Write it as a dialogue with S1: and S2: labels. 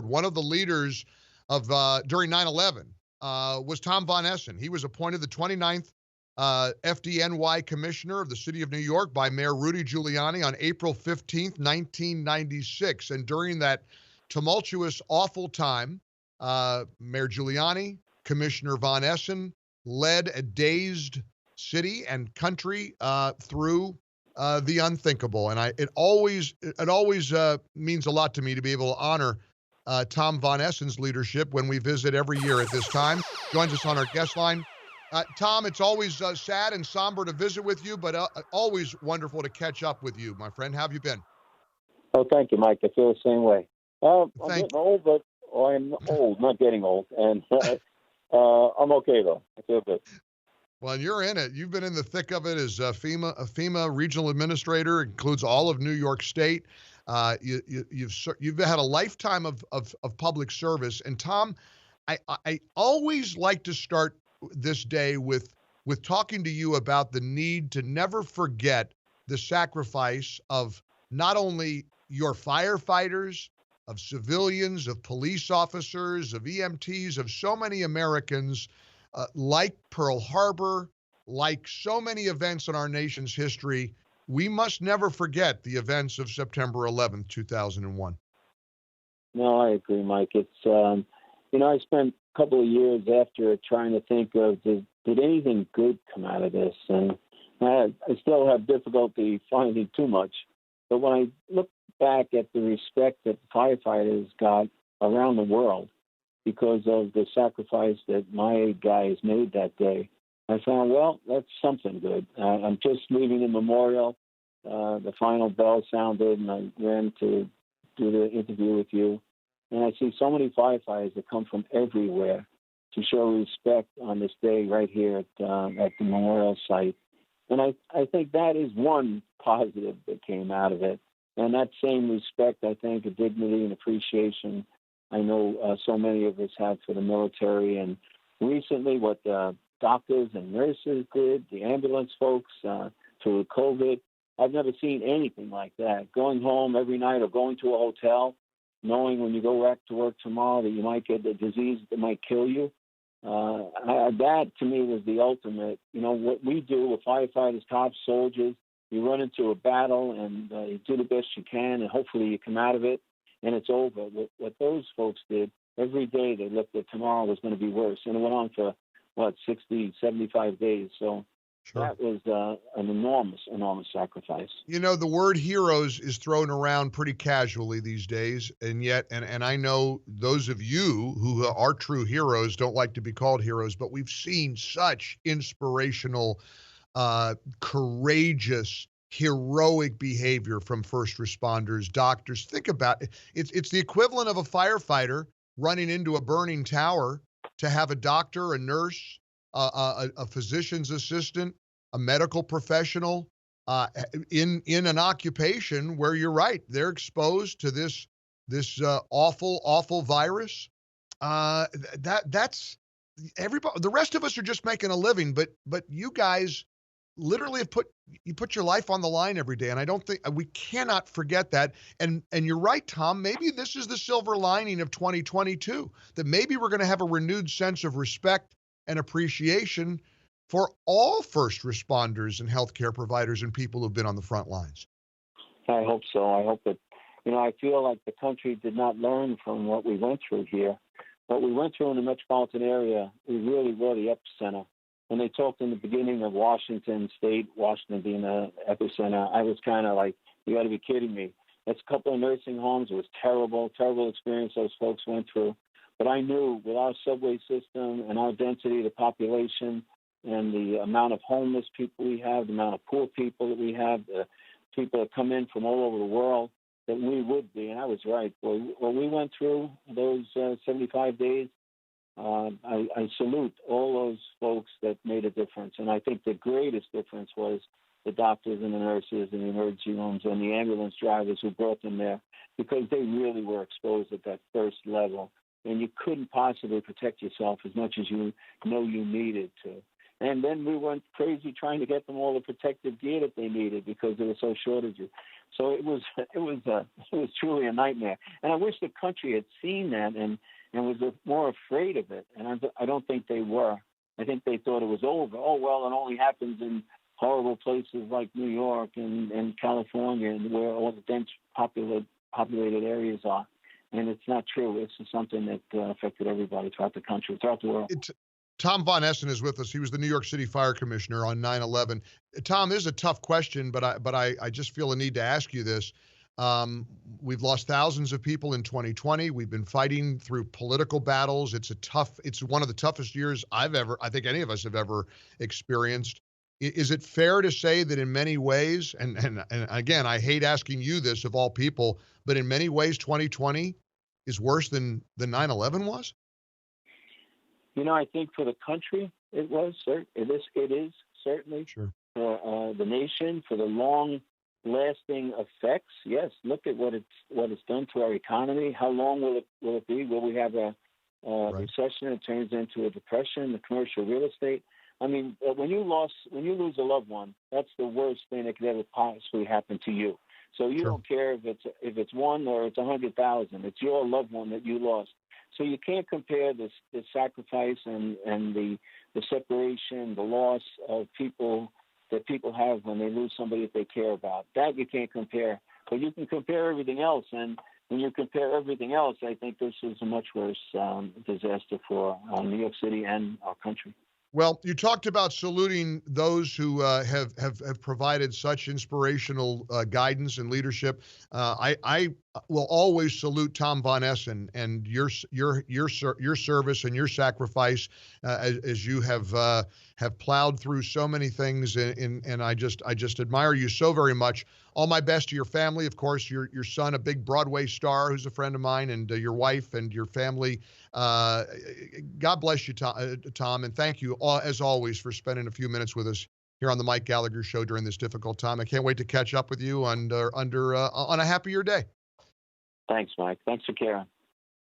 S1: record. One of the leaders of during 9/11 was Tom Von Essen. He was appointed the 29th FDNY commissioner of the city of New York by Mayor Rudy Giuliani on April 15th, 1996. And during that tumultuous, awful time, Mayor Giuliani, Commissioner Von Essen led a dazed city and country through the unthinkable. And it always means a lot to me to be able to honor Tom Von Essen's leadership when we visit every year at this time. Joins us on our guest line. Tom, it's always sad and somber to visit with you, but always wonderful to catch up with you, my friend. How have you been?
S2: Oh, thank you, Mike. I feel the same way. I'm
S1: Thank
S2: getting old, but I'm old, not getting old. And I'm okay, though. I feel good.
S1: Well, you're in it. You've been in the thick of it as a FEMA regional administrator, includes all of New York State. You've had a lifetime of public service. And Tom, I always like to start this day with talking to you about the need to never forget the sacrifice of not only your firefighters, of civilians, of police officers, of EMTs, of so many Americans, like Pearl Harbor, like so many events in our nation's history. We must never forget the events of September 11th, 2001.
S2: No, I agree, Mike. It's, I spent a couple of years after trying to think of, did anything good come out of this? And I still have difficulty finding too much. But when I look back at the respect that firefighters got around the world because of the sacrifice that my guys made that day, I found, well, that's something good. I'm just leaving the memorial. The final bell sounded, and I ran to do the interview with you. And I see so many firefighters that come from everywhere to show respect on this day right here at the memorial site. And I think that is one positive that came out of it. And that same respect, I think, of dignity and appreciation, I know so many of us have for the military. And recently what doctors and nurses did, the ambulance folks through COVID, I've never seen anything like that. Going home every night or going to a hotel, knowing when you go back to work tomorrow that you might get a disease that might kill you. That, to me, was the ultimate. What we do, with firefighters, cops, soldiers, you run into a battle and you do the best you can, and hopefully you come out of it and it's over. What those folks did, every day they looked at tomorrow was going to be worse. And it went on for, 60, 75 days. So sure. That was an enormous, enormous sacrifice.
S1: The word heroes is thrown around pretty casually these days, and yet, and I know those of you who are true heroes don't like to be called heroes, but we've seen such inspirational, courageous, heroic behavior from first responders, doctors. Think about it. It's the equivalent of a firefighter running into a burning tower to have a doctor, a nurse, a physician's assistant, a medical professional in an occupation where you're right, they're exposed to this awful virus. That's everybody. The rest of us are just making a living, but you guys literally have put your life on the line every day, and I don't think we cannot forget that. And you're right, Tom. Maybe this is the silver lining of 2022, that maybe we're going to have a renewed sense of respect and appreciation for all first responders and healthcare providers and people who've been on the front lines.
S2: I hope so. I hope that, I feel like the country did not learn from what we went through here. What we went through in the metropolitan area, we really were the epicenter. When they talked in the beginning of Washington State, Washington being the epicenter, I was kind of like, you got to be kidding me. That's a couple of nursing homes. It was terrible experience those folks went through. But I knew with our subway system and our density of the population and the amount of homeless people we have, the amount of poor people that we have, the people that come in from all over the world, that we would be. And I was right. When we went through those 75 days, I salute all those folks that made a difference. And I think the greatest difference was the doctors and the nurses and the emergency rooms and the ambulance drivers who brought them there, because they really were exposed at that first level. And you couldn't possibly protect yourself as much as you know you needed to. And then we went crazy trying to get them all the protective gear that they needed because there were so shortages. So it was truly a nightmare. And I wish the country had seen that and was more afraid of it. And I don't think they were. I think they thought it was over. Oh, well, it only happens in horrible places like New York and California, and where all the dense populated areas are. And it's not true. It's just something that affected everybody throughout the country, throughout the world.
S1: Tom Von Essen is with us. He was the New York City Fire Commissioner on 9/11. Tom, this is a tough question, but I just feel a need to ask you this. We've lost thousands of people in 2020. We've been fighting through political battles. It's one of the toughest years I think any of us have ever experienced. Is it fair to say that in many ways, and again, I hate asking you this of all people, but in many ways, 2020 is worse than 9/11 was?
S2: I think for the country, it is certainly
S1: Sure.
S2: For the nation, for the long-lasting effects. Yes, look at what it's done to our economy. How long will it be? Will we have a recession that turns into a depression? The commercial real estate. I mean, when you lose a loved one, that's the worst thing that could ever possibly happen to you. So you don't care if it's one or it's 100,000. It's your loved one that you lost. So you can't compare the sacrifice and the separation, the loss of people that people have when they lose somebody that they care about. That you can't compare. But you can compare everything else. And when you compare everything else, I think this is a much worse disaster for New York City and our country.
S1: Well, you talked about saluting those who have provided such inspirational guidance and leadership. I will always salute Tom Von Essen and your service and your sacrifice as you have plowed through so many things, and I just admire you so very much. All my best to your family, of course, your son, a big Broadway star who's a friend of mine, and your wife and your family. God bless you, Tom, and thank you, as always, for spending a few minutes with us here on the Mike Gallagher Show during this difficult time. I can't wait to catch up with you on a happier day.
S2: Thanks, Mike. Thanks for caring.